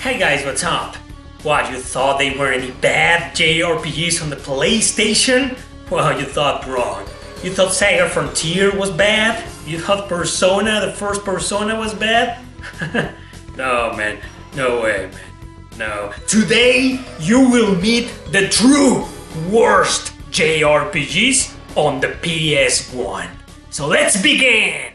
Hey guys, what's up? What, you thought they were any bad JRPGs on the PlayStation? Well, you thought wrong. You thought Saga Frontier was bad? You thought Persona, the first Persona, was bad? No, man. No way, man. No. Today, you will meet the true worst JRPGs on the PS1. So let's begin!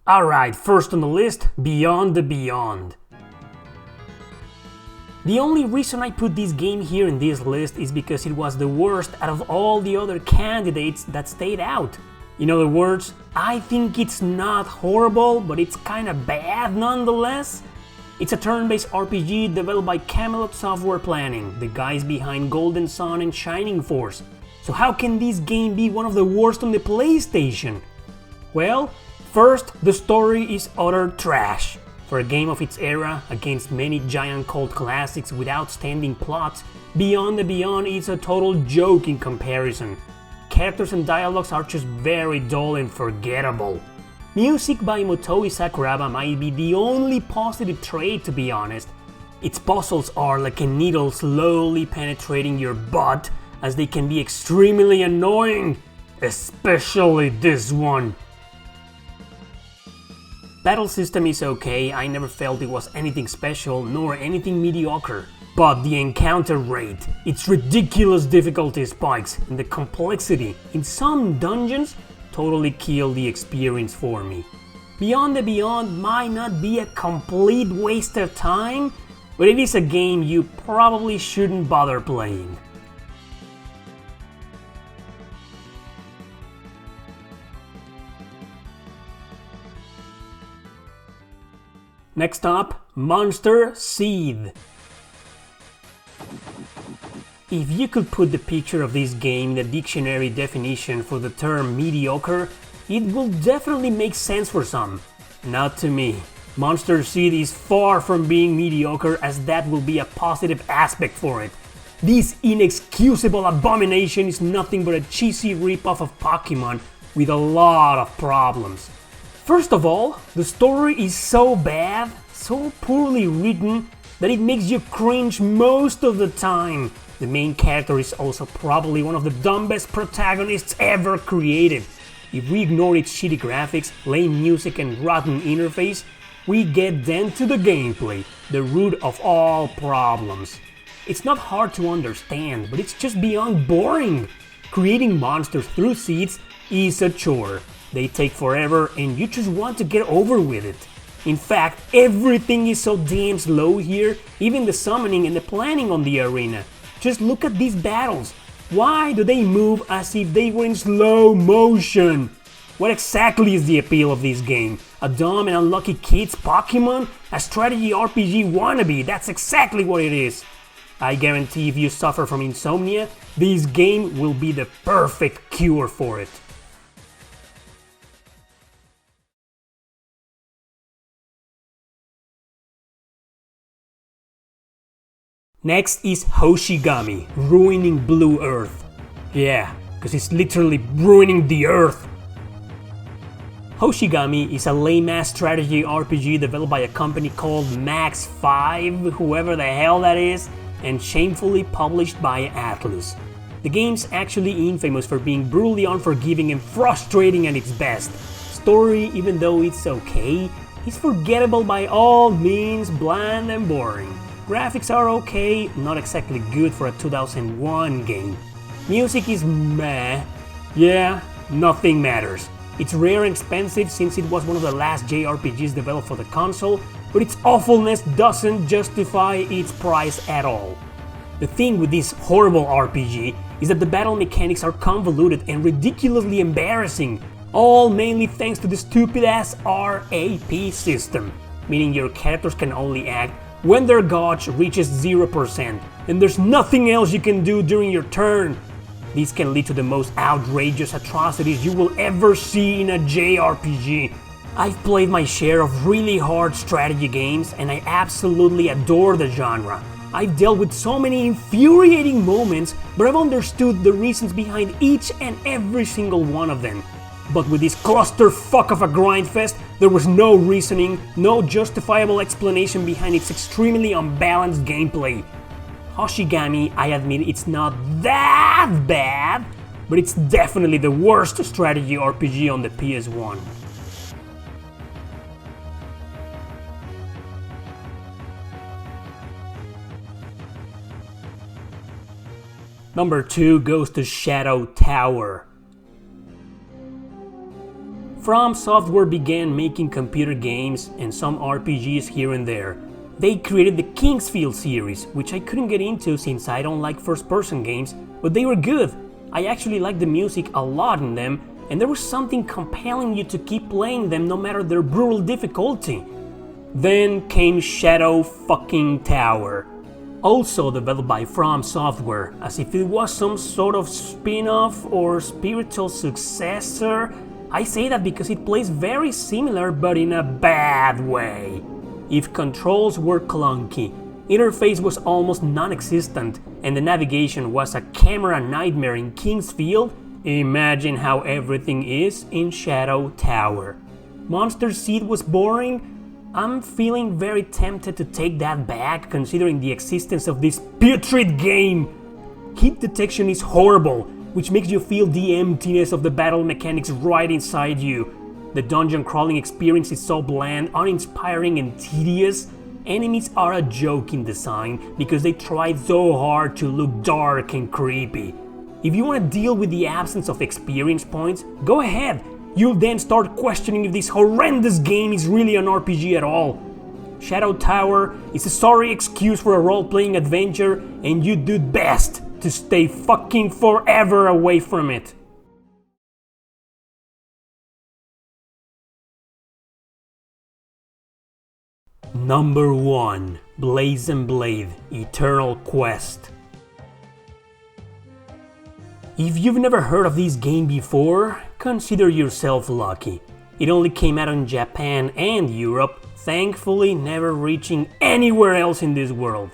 Alright, first on the list, Beyond the Beyond. The only reason I put this game here in this list is because it was the worst out of all the other candidates that stayed out. In other words, I think it's not horrible, but it's kinda bad nonetheless. It's a turn-based RPG developed by Camelot Software Planning, the guys behind Golden Sun and Shining Force. So how can this game be one of the worst on the PlayStation? Well, first, the story is utter trash. For a game of its era, against many giant cult classics with outstanding plots, Beyond the Beyond is a total joke in comparison. Characters and dialogues are just very dull and forgettable. Music by Motoi Sakuraba might be the only positive trait, to be honest. Its puzzles are like a needle slowly penetrating your butt, as they can be extremely annoying, especially this one. Battle system is okay, I never felt it was anything special nor anything mediocre. But the encounter rate, its ridiculous difficulty spikes, and the complexity in some dungeons totally killed the experience for me. Beyond the Beyond might not be a complete waste of time, but it is a game you probably shouldn't bother playing. Next up, Monster Seed. If you could put the picture of this game in the dictionary definition for the term mediocre, it will definitely make sense for some. Not to me. Monster Seed is far from being mediocre, as that will be a positive aspect for it. This inexcusable abomination is nothing but a cheesy ripoff of Pokemon with a lot of problems. First of all, the story is so bad, so poorly written, that it makes you cringe most of the time. The main character is also probably one of the dumbest protagonists ever created. If we ignore its shitty graphics, lame music and rotten interface, we get then to the gameplay, the root of all problems. It's not hard to understand, but it's just beyond boring. Creating monsters through seeds is a chore. They take forever and you just want to get over with it. In fact, everything is so damn slow here, even the summoning and the planning on the arena. Just look at these battles. Why do they move as if they were in slow motion? What exactly is the appeal of this game? A dumb and unlucky kid's Pokemon? A strategy RPG wannabe, that's exactly what it is. I guarantee if you suffer from insomnia, this game will be the perfect cure for it. Next is Hoshi Gammy, ruining Blue Earth. Yeah, because it's literally ruining the Earth. Hoshi Gammy is a lame-ass strategy RPG developed by a company called Max 5, whoever the hell that is, and shamefully published by Atlus. The game's actually infamous for being brutally unforgiving and frustrating at its best. Story, even though it's okay, is forgettable by all means, bland and boring. Graphics are okay, not exactly good for a 2001 game. Music is meh. Yeah, nothing matters. It's rare and expensive since it was one of the last JRPGs developed for the console, but its awfulness doesn't justify its price at all. The thing with this horrible RPG is that the battle mechanics are convoluted and ridiculously embarrassing, all mainly thanks to the stupid-ass RAP system, meaning your characters can only act when their gauge reaches 0%, and there's nothing else you can do during your turn. These can lead to the most outrageous atrocities you will ever see in a JRPG. I've played my share of really hard strategy games and I absolutely adore the genre. I've dealt with so many infuriating moments, but I've understood the reasons behind each and every single one of them. But with this clusterfuck of a grindfest, there was no reasoning, no justifiable explanation behind its extremely unbalanced gameplay. Hoshi Gammy, I admit it's not that bad, but it's definitely the worst strategy RPG on the PS1. Number 2 goes to Shadow Tower. From Software began making computer games and some RPGs here and there. They created the Kingsfield series, which I couldn't get into since I don't like first-person games, but they were good. I actually liked the music a lot in them, and there was something compelling you to keep playing them no matter their brutal difficulty. Then came Shadow fucking Tower. Also developed by From Software, as if it was some sort of spin-off or spiritual successor. I say that because it plays very similar but in a bad way. If controls were clunky, interface was almost non-existent, and the navigation was a camera nightmare in Kingsfield, imagine how everything is in Shadow Tower. Monster Seed was boring. I'm feeling very tempted to take that back considering the existence of this putrid game. Hit detection is horrible, which makes you feel the emptiness of the battle mechanics right inside you. The dungeon crawling experience is so bland, uninspiring and tedious. Enemies are a joke in design because they tried so hard to look dark and creepy. If you want to deal with the absence of experience points, go ahead. You'll then start questioning if this horrendous game is really an RPG at all. Shadow Tower is a sorry excuse for a role-playing adventure, and you do best to stay fucking forever away from it. Number 1. Blazin, Eternal Quest. If you've never heard of this game before, consider yourself lucky. It only came out in Japan and Europe, thankfully never reaching anywhere else in this world.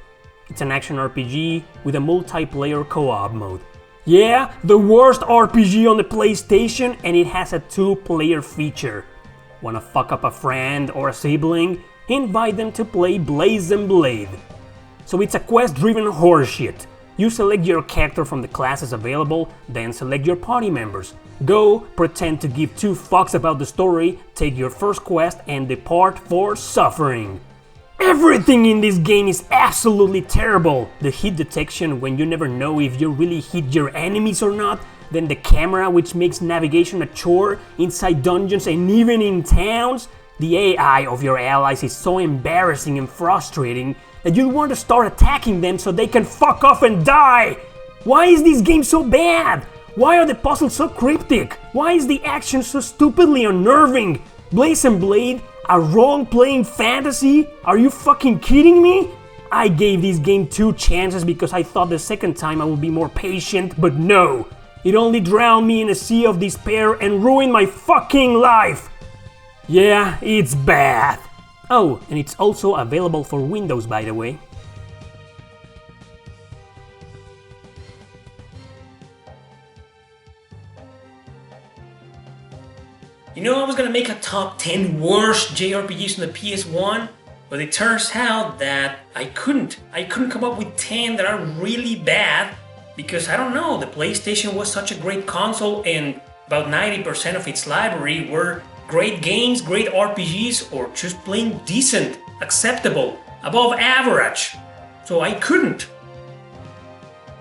It's an action RPG with a multiplayer co-op mode. Yeah, the worst RPG on the PlayStation, and it has a 2-player feature. Wanna fuck up a friend or a sibling? Invite them to play Blazin. So it's a quest-driven horseshit. You select your character from the classes available, then select your party members. Go, pretend to give 2 fucks about the story, take your first quest, and depart for suffering. Everything in this game is absolutely terrible. The hit detection when you never know if you really hit your enemies or not, then the camera which makes navigation a chore inside dungeons and even in towns. The AI of your allies is so embarrassing and frustrating that you want to start attacking them so they can fuck off and die! Why is this game so bad? Why are the puzzles so cryptic? Why is the action so stupidly unnerving? Blazin, a role-playing fantasy? Are you fucking kidding me? I gave this game 2 chances because I thought the second time I would be more patient, but no. It only drowned me in a sea of despair and ruined my fucking life! Yeah, it's bad. Oh, and it's also available for Windows, by the way. You know, I was gonna make a top 10 worst JRPGs on the PS1, but it turns out that I couldn't. I couldn't come up with 10 that are really bad because, I don't know, the PlayStation was such a great console and about 90% of its library were great games, great RPGs, or just plain decent, acceptable, above average. So I couldn't.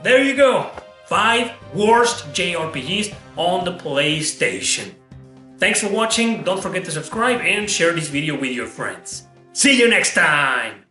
There you go. 5 worst JRPGs on the PlayStation. Thanks for watching. Don't forget to subscribe and share this video with your friends. See you next time!